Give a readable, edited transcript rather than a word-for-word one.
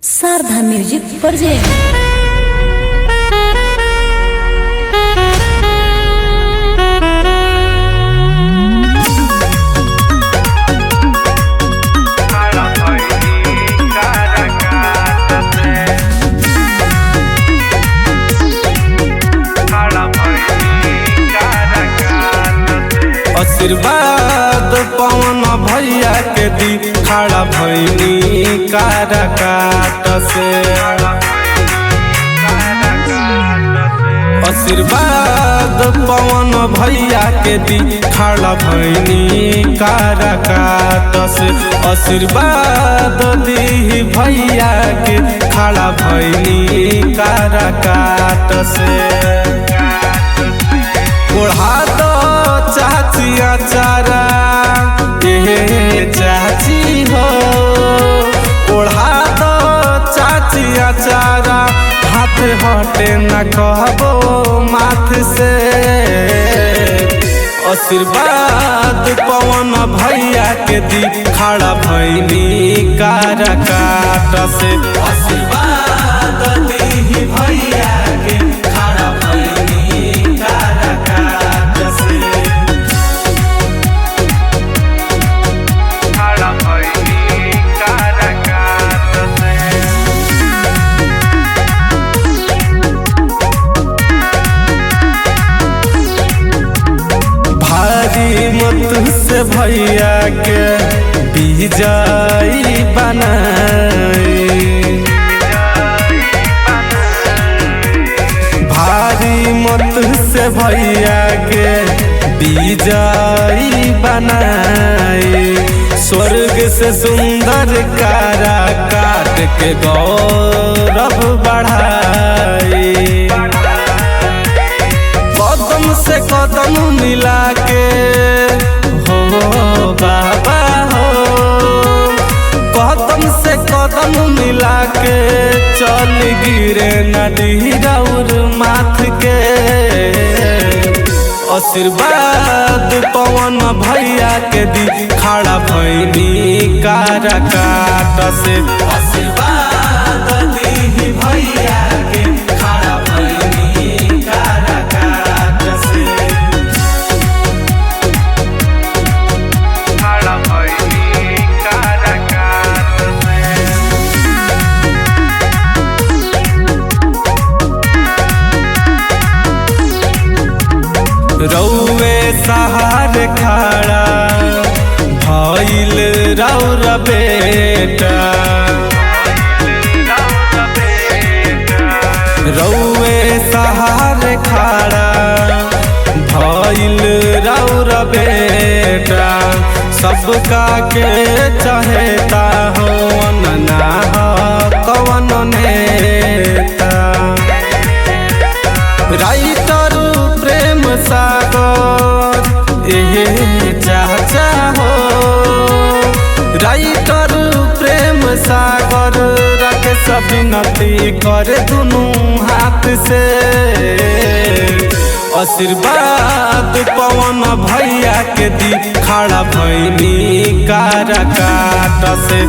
Sharda music project. आशीर्वाद पवन भैया के दी खड़ा भैनी काराकाट से। आशीर्वाद पवन भैया के दी खड़ा भैनी काराकाट से। आशीर्वाद दी भैया के खड़ा भैनी काराकाट से। ओढ़ा दो चाचिया चारा ए चाची हो, ओढ़ा दो चाचिया चारा हाथ हटे न कहबो माथ से। आशीर्वाद पवन भैया के दी खड़ा भैनी काराकाट से। आशीर्वाद दी भैया के खड़ा भैनी काराकाट से। मत से भैया के विजयी बनाई, भारी मत से भैया के विजयी बनाई। स्वर्ग से सुंदर काराकाट के गौरव बढ़ाई। कदम से कदम मिला के हो बाबा हो, कदम से कदम मिला के चल गिरे नदी राउर माथ के। आशीर्वाद पवन भैया के दी खड़ा भैनी काराकाट से। आशीर्वाद दी भैया के खड़ा भैनी काराकाट से। रौवे सहार खड़ा भइल राउर बेटा, रौवे सहार खड़ा भइल राउर बेटा। सबका के चाहता हो ना कवन नेता। राइटर प्रेम सागर एहे चाचा हो, राइटर प्रेम सागर रखे सब नती करे दुनू हाथ से। आशीर्वाद पवन भैया के दी खड़ा भैनी काराकाट से।